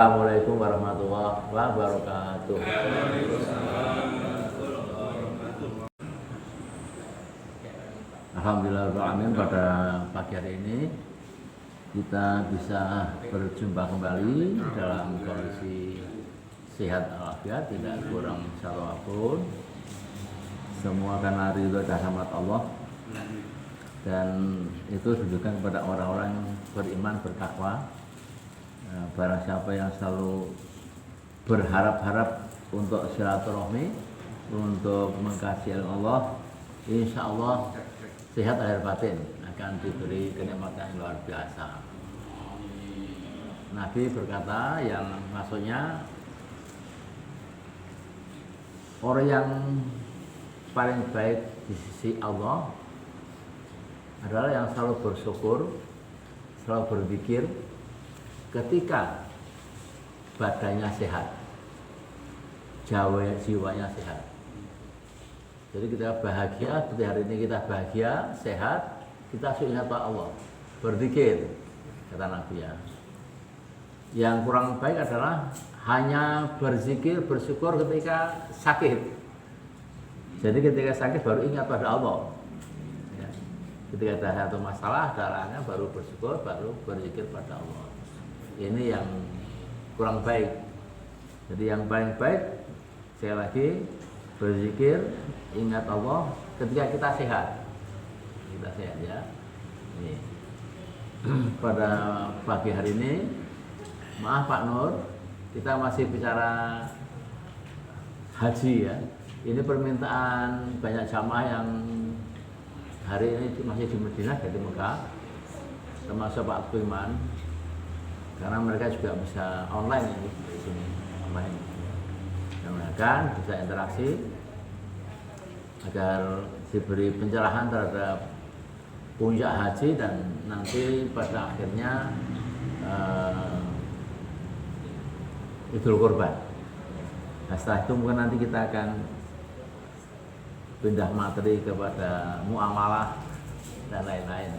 Assalamualaikum warahmatullahi wabarakatuh. Alhamdulillah, pada pagi hari ini kita bisa berjumpa kembali dalam kondisi sehat walafiat, tidak kurang satu apapun. Semua karena ridho dan rahmat Allah, dan itu ditujukan kepada orang-orang beriman, bertakwa. Barang siapa yang selalu berharap-harap untuk silaturahmi, untuk mengasihi Allah, insya Allah sehat lahir batin, akan diberi kenikmatan yang luar biasa. Nabi berkata, yang maksudnya orang yang paling baik di sisi Allah adalah yang selalu bersyukur, selalu berzikir ketika badannya sehat, jiwanya sehat. Jadi kita bahagia, seperti hari ini kita bahagia, sehat, kita ingat Allah, berzikir, kata Nabi ya. Yang kurang baik adalah hanya berzikir, bersyukur ketika sakit. Jadi ketika sakit baru ingat pada Allah. Ya. Ketika ada satu masalah, darahnya baru bersyukur, baru berzikir pada Allah. Ini yang kurang baik. Jadi yang paling baik, sekali lagi, berzikir, ingat Allah ketika kita sehat. Kita sehat ya. Ini. Pada pagi hari ini, maaf Pak Nur, kita masih bicara haji ya. Ini permintaan banyak jamaah yang hari ini masih di Madinah, dari Mekah, termasuk Pak Tuiman. Karena mereka juga bisa online ini di sini, online. Mudah-mudahan bisa interaksi agar diberi pencerahan terhadap puncak haji dan nanti pada akhirnya Idul Kurban. Nah, setelah itu mungkin nanti kita akan pindah materi kepada muamalah dan lain-lain.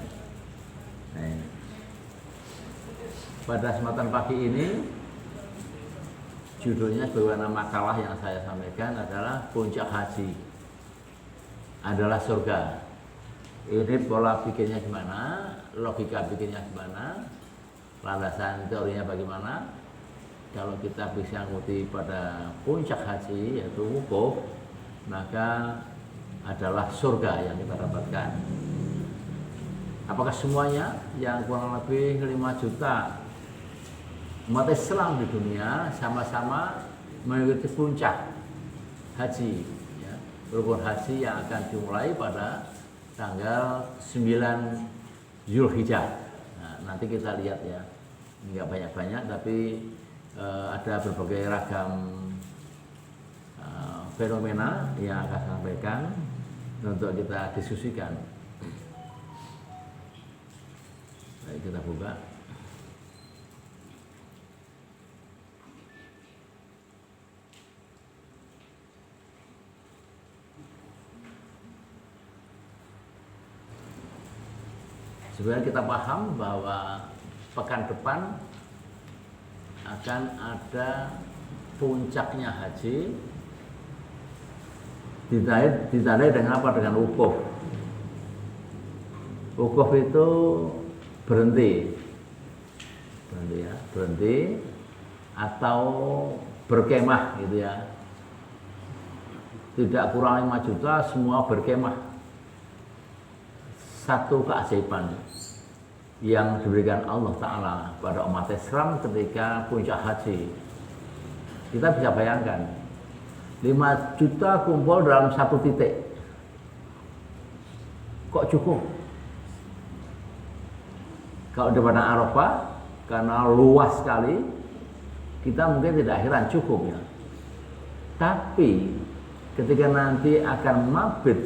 Nah, pada kesempatan pagi ini, judulnya sebagaimana makalah yang saya sampaikan adalah puncak haji adalah surga. Ini pola pikirnya gimana, logika pikirnya gimana, landasan teorinya bagaimana. Kalau kita bisa mengikuti pada puncak haji, yaitu wukuf, maka adalah surga yang kita dapatkan. Apakah semuanya? Yang kurang lebih 5 juta umat Islam di dunia sama-sama mengikuti puncak haji ya, rukun haji yang akan dimulai pada tanggal 9 Zulhijjah. Nah, nanti kita lihat ya, nggak banyak-banyak tapi ada berbagai ragam fenomena yang akan sampaikan untuk kita diskusikan. Baik, kita buka. Sebenarnya kita paham bahwa pekan depan akan ada puncaknya haji, ditandai dengan apa? Dengan wukuf. Wukuf itu berhenti ya, berhenti atau berkemah gitu ya. Tidak kurang 5 juta semua berkemah. Satu keajaiban yang diberikan Allah Ta'ala pada umat Islam ketika puncak haji. Kita bisa bayangkan 5 juta kumpul dalam satu titik, kok cukup? Kalau di padang Arafah, karena luas sekali, kita mungkin tidak heran cukup ya. Tapi ketika nanti akan mabit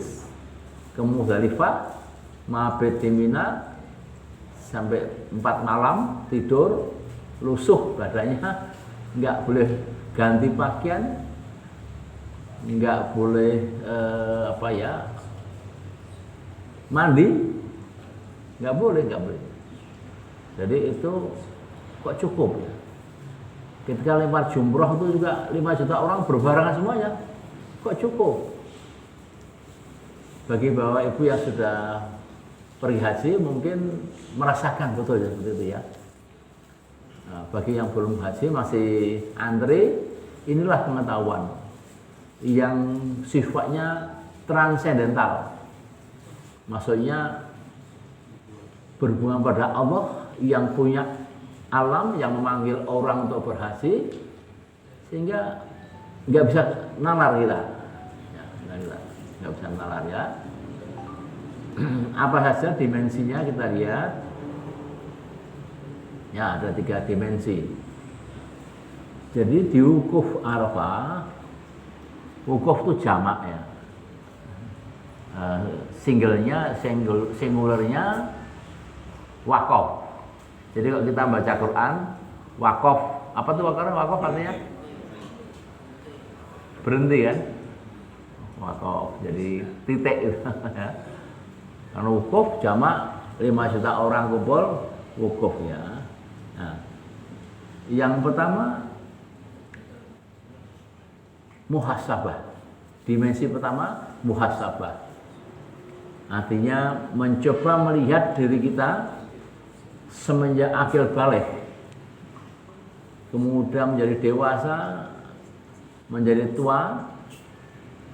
ke Muzdalifah, mabit di Mina, sampai 4 malam tidur, lusuh badannya, nggak boleh ganti pakaian, nggak boleh mandi, nggak boleh. Jadi itu kok cukup ya? Ketika lempar jumroh itu juga 5 juta orang berbarengan semuanya. Kok cukup? Bagi bapak ibu yang sudah pergi haji mungkin merasakan betul ya seperti itu ya. Nah, bagi yang belum haji masih antri, inilah pengetahuan yang sifatnya transendental. Maksudnya berhubungan pada Allah yang punya alam, yang memanggil orang untuk berhaji, sehingga nggak bisa nalar kita, nggak bisa nalar ya. Apa saja dimensinya kita lihat. Ya, ada 3 dimensi. Jadi di wukuf Arafah, wukuf itu jamak ya. Singularnya wakof. Jadi kalau kita baca Quran, wakof, apa tuh wakof artinya? Berhenti kan? Wakof, jadi titik gitu. Karena wukuf jamak 5 juta orang kumpul wukuf ya. Nah, yang pertama muhasabah. Dimensi pertama muhasabah. Artinya mencoba melihat diri kita semenjak akil balik, kemudian menjadi dewasa, menjadi tua,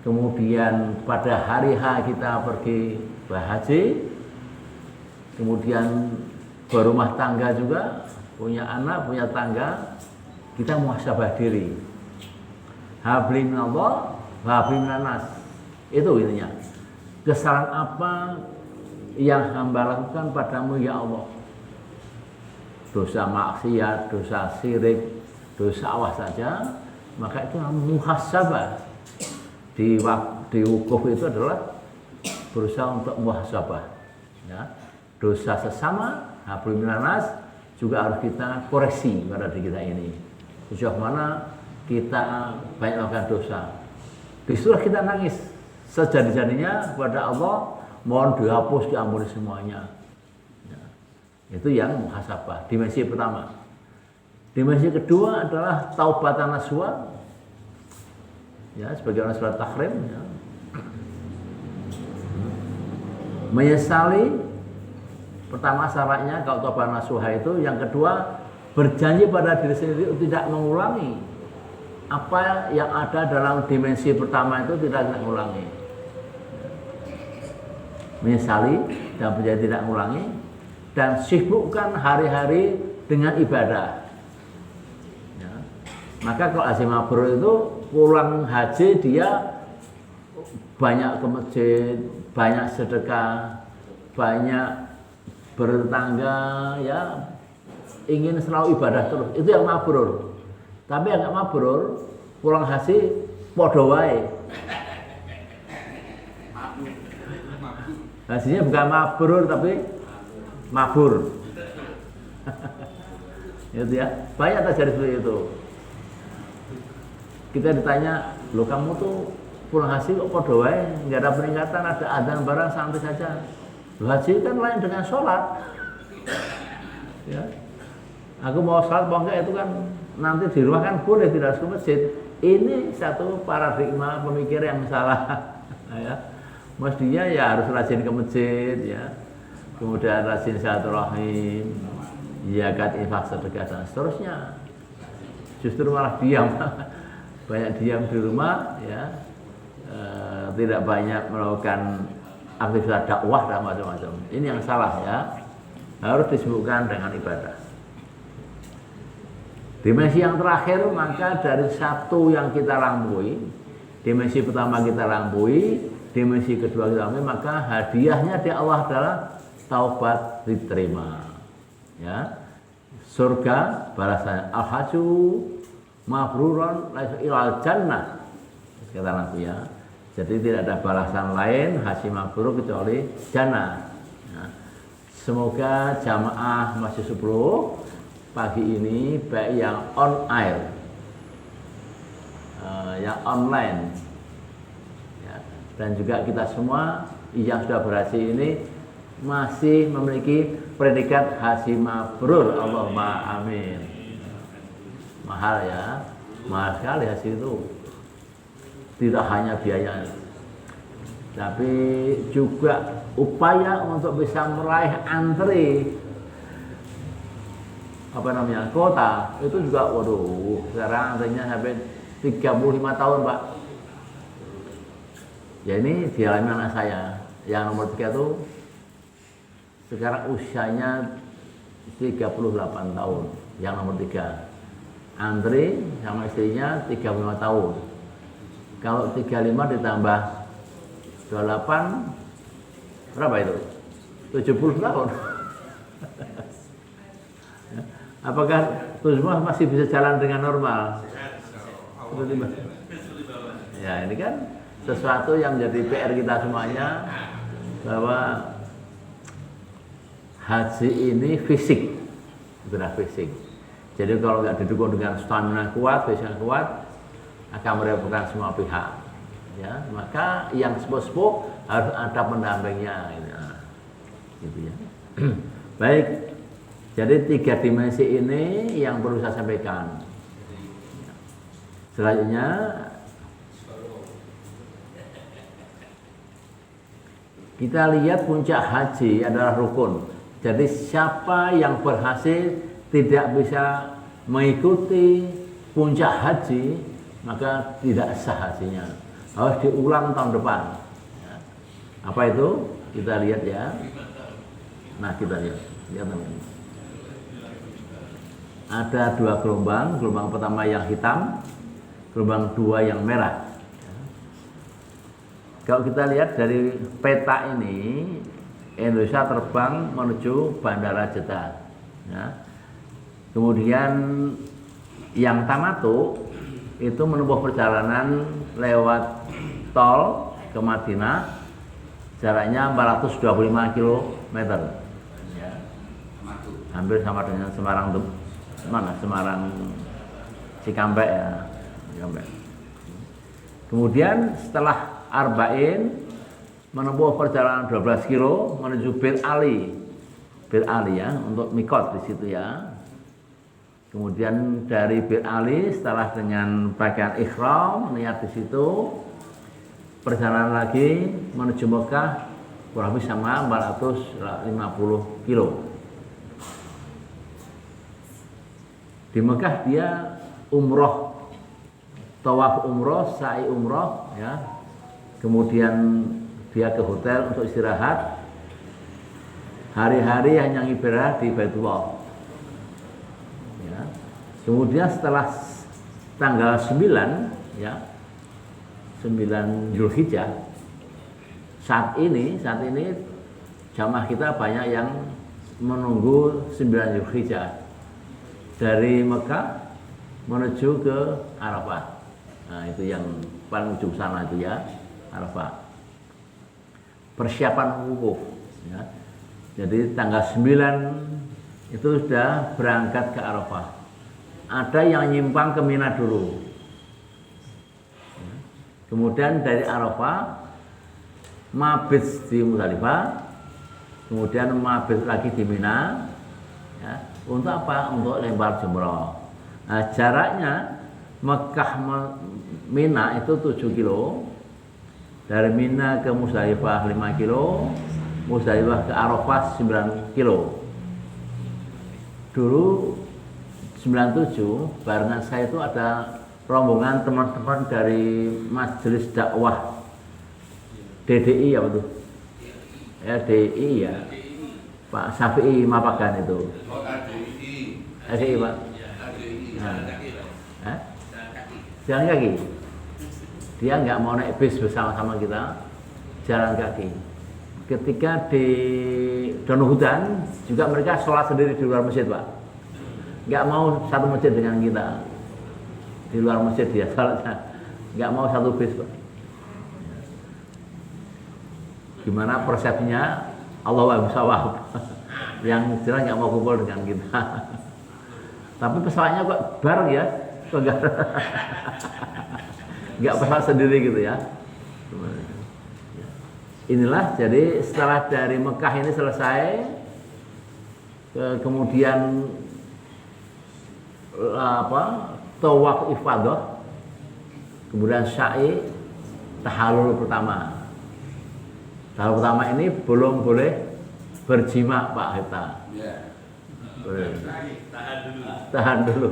kemudian pada hari H kita pergi berhaji, kemudian berumah tangga juga, punya anak, punya tangga, kita muhasabah diri. Habli minallah, habli minanas. Itu intinya. Kesalahan apa yang hamba lakukan padamu ya Allah? Dosa maksiat, dosa syirik, dosa awas saja, maka itu muhasabah. Di wukuf itu adalah berusaha untuk muhasabah. Ya. Dosa sesama, hablum minanas, juga harus kita koreksi pada diri kita ini. Sejauh mana kita banyak melakukan dosa. Disuruh kita nangis sejadi-jadinya kepada Allah, mohon dihapus, diampuni semuanya. Itu yang muhasabah, dimensi pertama. Dimensi kedua adalah taubatan nasuha. Ya, sebagaimana surat Tahrim ya. Menyesali, pertama syaratnya kalau taubatan nasuha itu, yang kedua berjanji pada diri sendiri tidak mengulangi apa yang ada dalam dimensi pertama itu, tidak mengulangi. Menyesali dan berjanji tidak mengulangi, dan sibukkan hari-hari dengan ibadah. Ya. Maka kalau haji mabrur itu pulang haji dia banyak ke masjid, banyak sedekah, banyak bertetangga, ya, ingin selalu ibadah terus. Itu yang mabrur. Tapi yang nggak mabrur, pulang haji podo wae. Hajinya bukan mabrur tapi mabur. Itu ya, banyak terjadi seperti itu. Kita ditanya, "Loh kamu tuh pulang haji kok podo wae, nggak ada peningkatan, ada adzan barang santai saja." Loh, haji kan lain dengan sholat. Ya. Aku mau sholat mau enggak itu kan nanti di rumah kan boleh, tidak harus ke masjid. Ini satu paradigma pemikir yang salah. Ya. Mestinya ya harus rajin ke masjid ya. Kemudian rajin silaturahim, zakat, infak, sedekah dan seterusnya. Justru malah diam, banyak diam di rumah ya, tidak banyak melakukan aktivitas dakwah dan macam-macam. Ini yang salah ya, harus disibukkan dengan ibadah. Dimensi yang terakhir, maka dari satu yang kita lampaui, dimensi pertama kita lampaui, dimensi kedua kita lampaui, maka hadiahnya di Allah adalah taubat diterima. Ya. Surga balasannya al-haju mabruron ilal jannah. Kata Nabi ya. Jadi tidak ada balasan lain haji mabrur kecuali jannah. Ya. Semoga jamaah Masjid 10 pagi ini baik yang on air, yang online, ya, dan juga kita semua yang sudah berhaji ini masih memiliki predikat haji mabrur. Allahumma amin. mahal ya, mahal sekali haji itu. Tidak hanya biaya, tapi juga upaya untuk bisa meraih antri kota itu juga, waduh, sekarang antrinya sampai 35 tahun Pak. Ya ini dialami anak saya yang nomor 3 itu sekarang usianya 38 tahun, yang nomor 3 antri sama istrinya 35 tahun. Kalau 35 ditambah 28 berapa itu? 70 tahun. Apakah itu semua masih bisa jalan dengan normal? Ya ini kan sesuatu yang menjadi PR kita semuanya, bahwa haji ini fisik, benar fisik. Jadi kalau nggak didukung dengan stamina kuat, fisik kuat, akan merepotkan semua pihak. Ya, maka yang sepuh-sepuh harus ada pendampingnya, gitu ya. Baik. Jadi 3 dimensi ini yang perlu saya sampaikan. Selanjutnya, kita lihat puncak haji adalah rukun. Jadi siapa yang berhasil tidak bisa mengikuti puncak haji, maka tidak sah hajinya. Harus diulang tahun depan. Apa itu? Kita lihat ya. Nah, kita lihat. Lihat namanya. Ada 2 gelombang, gelombang pertama yang hitam, gelombang 2 yang merah. Kalau kita lihat dari peta ini, Indonesia terbang menuju Bandara Jeddah. Ya. Kemudian yang Tamatu itu menempuh perjalanan lewat tol ke Madinah, jaraknya 425 km. Ya. Hampir sama dengan Semarang Semarang Cikampek ya. Cikampek. Kemudian setelah Arba'in menempuh perjalanan 12 kilo menuju Bir Ali. Bir Ali ya, untuk mikot di situ ya. Kemudian dari Bir Ali setelah dengan pakaian ihram niat di situ, perjalanan lagi menuju Mekah kurang lebih sama 450 kilo. Di Mekah dia umroh, tawaf umroh, sa'i umroh, ya. Kemudian dia ke hotel untuk istirahat. Hari-hari hanya ibadah di Baitullah. Ya. Kemudian setelah tanggal 9, ya, 9 Zulhijjah, saat ini jamaah kita banyak yang menunggu 9 Zulhijjah. Dari Mekah menuju ke Arafah. Nah, itu yang paling ujung sana itu ya, Arafah. Persiapan wukuf ya. Jadi tanggal 9 itu sudah berangkat ke Arafah. Ada yang nyimpang ke Mina dulu. Kemudian dari Arafah mabit di Muzdalifah, kemudian mabit lagi di Mina. Ya. Untuk apa? Untuk lempar jumroh. Nah, jaraknya Mekah Mina itu 7 kilo. Dari Mina ke Muzdalifah 5 kilo, Muzdalifah ke Arafah 9 kilo. Dulu 97 barengan saya itu ada rombongan teman-teman dari Majelis Dakwah DDI apa tuh? RDI ya. Pak Syafi'i Mapakan itu. RDI Pak. Nah. Jalan kaki. Dia nggak mau naik bis bersama-sama kita, jalan kaki. Ketika di Donohudan juga mereka sholat sendiri di luar masjid Pak. Nggak mau satu masjid dengan kita. Di luar masjid dia sholatnya. Nggak mau satu bis Pak. Gimana persepsinya? Allahu a'lam. Yang jelas nggak mau kumpul dengan kita. Tapi pesawatnya kok bareng ya, kok nggak pesawat sendiri gitu ya. Inilah jadi setelah dari Mekah ini selesai, kemudian tawaf ifadah, kemudian sa'i, tahallul pertama. Tahallul pertama ini belum boleh berjima Pak Hita. Boleh. Tahan dulu.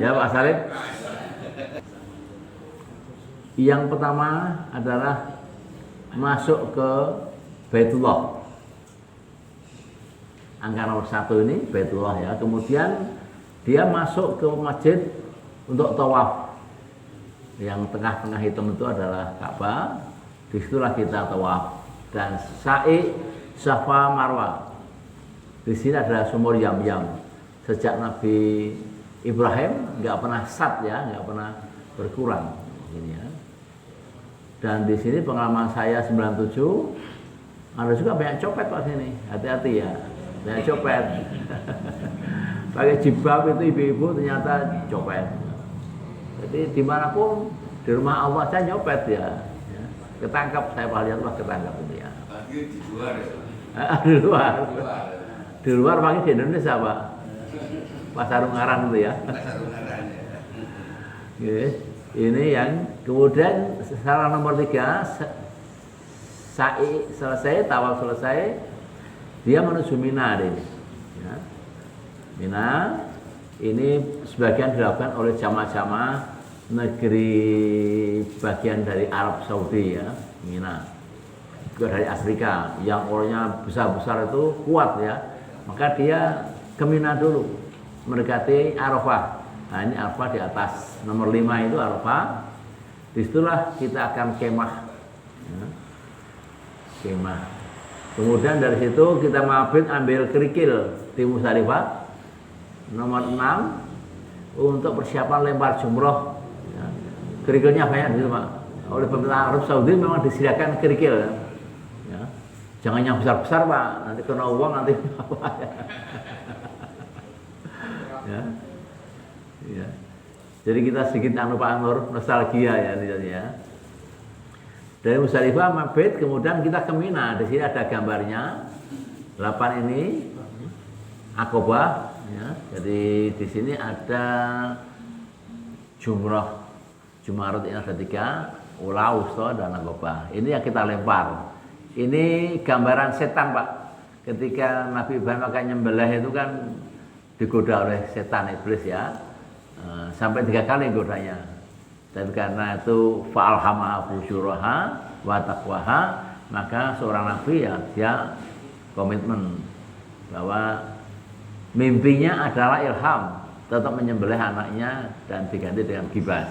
Ya Pak Salib. Yang pertama adalah masuk ke Baitullah. Angka nomor 1 ini Baitullah ya. Kemudian dia masuk ke masjid untuk tawaf. Yang tengah-tengah hitam itu adalah Ka'bah. Disitulah kita tawaf. Dan sa'i, Safa, Marwah. Di sini adalah sumur Yam-Yam. Sejak Nabi Ibrahim nggak pernah sat ya, nggak pernah berkurang. Ini ya. Dan di sini pengalaman saya 97 ada juga banyak copet Pak sini. Hati-hati ya, banyak copet. Pakai jilbab itu ibu-ibu ternyata copet. Jadi dimanapun di rumah Allah saya nyopet ya. Ketangkap, saya lihat wah ketangkap itu ya. Di luar ya? Di luar. Di luar pakai di Indonesia Pak. Pasar Ungaran itu ya. Pasar Ungaran ya. Ini yang kemudian salah nomor 3, sa'i selesai, tawaf selesai, dia menuju Mina deh. Ya. Mina ini sebagian dilakukan oleh jamaah-jamaah negeri bagian dari Arab Saudi ya, Mina. Juga dari Afrika yang orangnya besar-besar itu kuat ya, maka dia ke Mina dulu mendekati Arafah. Nah ini Arafah di atas nomor 5 itu Arafah. Disitulah kita akan kemah ya. Kemah. Kemudian dari situ kita mabit ambil kerikil di Musdalifah nomor 6 untuk persiapan lempar jumroh ya. Kerikilnya banyak di Pak. Oleh pemerintah Arab Saudi memang disediakan kerikil ya. Ya. Jangan yang besar-besar Pak, nanti kena uang nanti apa ya. Ya. Ya. Jadi kita sedikit Pak Anwar nostalgia ya ya. Dari Musdalifah mabit kemudian kita ke Mina. Di sini ada gambarnya. 8 ini Aqabah ya. Jadi di sini ada jumrah. Jumarat ini ada 3, Ula, Wusta dan Aqabah. Ini yang kita lempar. Ini gambaran setan Pak. Ketika Nabi Ibrahim akan nyembelih itu kan digoda oleh setan iblis ya. Sampai 3 kali godanya. Dan karena itu fa'alhamaha fujuraha wa taqwaha, maka seorang nabi ya dia komitmen bahwa mimpinya adalah ilham, tetap menyembelih anaknya dan diganti dengan gibas.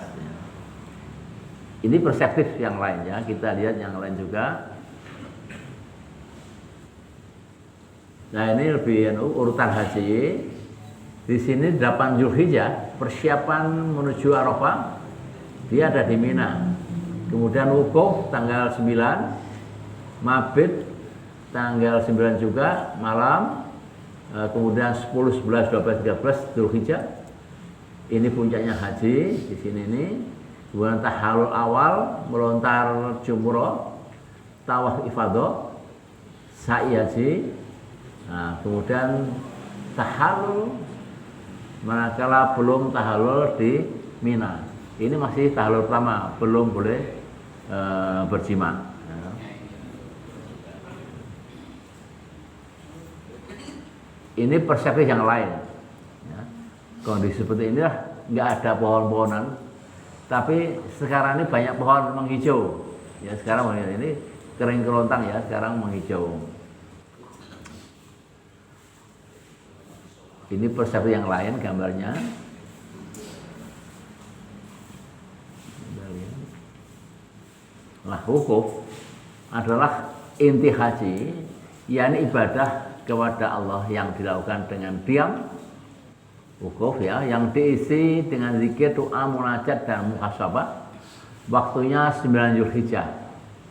Ini perspektif yang lain ya, kita lihat yang lain juga. Nah ini lebih urutan haji. Di sini 8 Zulhijjah, persiapan menuju Arafah, dia ada di Mina. Kemudian wukuf tanggal 9, mabit tanggal 9 juga malam. Kemudian 10, 11, 12, 13 Zulhijjah. Ini puncaknya haji di sini ini. Kemudian tahallul awal, melontar jumroh, tawaf ifadah, sa'i haji. Nah, kemudian tahallul manakala belum tahallul di Mina. Ini masih tahallul pertama, belum boleh berjima. Ya. Ini perspektif yang lain. Ya. Kondisi seperti inilah nggak ada pohon-pohonan, tapi sekarang ini banyak pohon menghijau. Ya sekarang ini kering kerontang ya, sekarang menghijau. Ini perspektif yang lain gambarnya. Nah, wukuf adalah inti haji, yakni ibadah kepada Allah yang dilakukan dengan diam. Wukuf ya, yang diisi dengan zikir, doa, munajat dan muhasabah. Waktunya 9 Zulhijjah.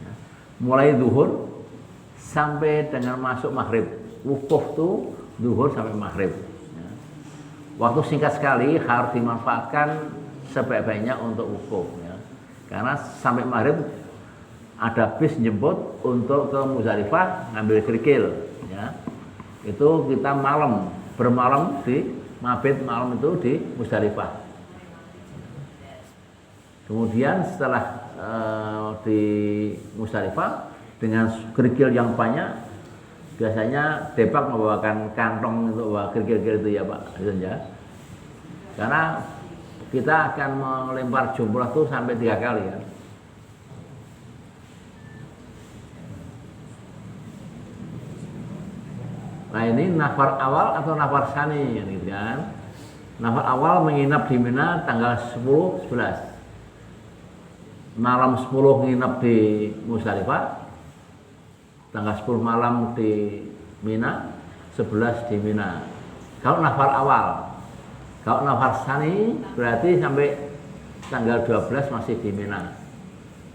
Ya. Mulai zuhur sampai dengan masuk maghrib. Wukuf tuh zuhur sampai maghrib. Waktu singkat sekali harus dimanfaatkan sebaik-baiknya untuk wukuf ya. Karena sampai maghrib ada bis jemput untuk ke Musdalifah ngambil kerikil ya. Itu kita bermalam di mabit malam itu di Musdalifah. Kemudian setelah di Musdalifah dengan kerikil yang banyak, biasanya Depak membawakan kantong untuk bawa kerikil-kerikil itu ya Pak, gitu ya. Karena kita akan melempar jumroh itu sampai 3 kali ya. Nah ini nafar awal atau nafar sani gitu kan. Nafar awal menginap di Mina tanggal 10, 11. Malam 10 nginap di Musdalifah. Tanggal 10 malam di Mina, 11 di Mina. Kalau nafar awal. Kalau nafar sani berarti sampai tanggal 12 masih di Mina.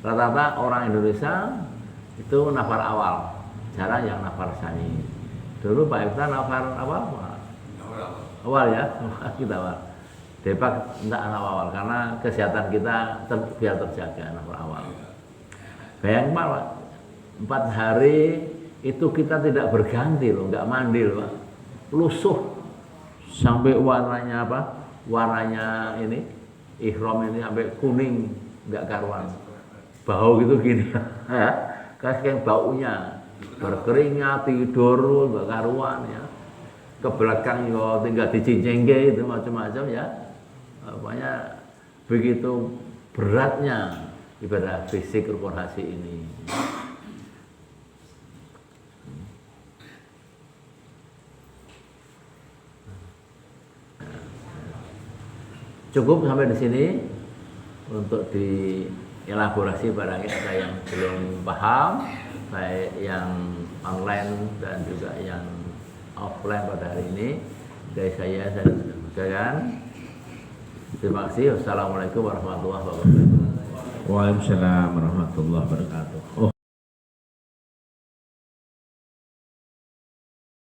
Rata-rata orang Indonesia itu nafar awal, jarang yang nafar sani. Dulu Pak Ifta nafar awal, awal ya, kita awal. Depak tidak awal karena kesehatan kita biar terjaga nafar awal. Bayangkan Pak, 4 hari itu kita tidak berganti loh, nggak mandi loh Pak. Lusuh sampai warnanya apa? Warnanya ini ihram ini sampai kuning, nggak karuan. Bau gitu gini, kayak baunya. Berkeringat, tidur, nggak karuan ya. Ke belakang yo tinggal dicincengke itu macam-macam ya. Pokoknya begitu beratnya ibadah fisik rukun haji ini. Cukup sampai di sini untuk dielaborasi barangkali ada yang belum paham, baik yang online dan juga yang offline pada hari ini. Dari saya sampaikan. Terima kasih. Wassalamualaikum warahmatullahi wabarakatuh. Waalaikumsalam warahmatullahi wabarakatuh.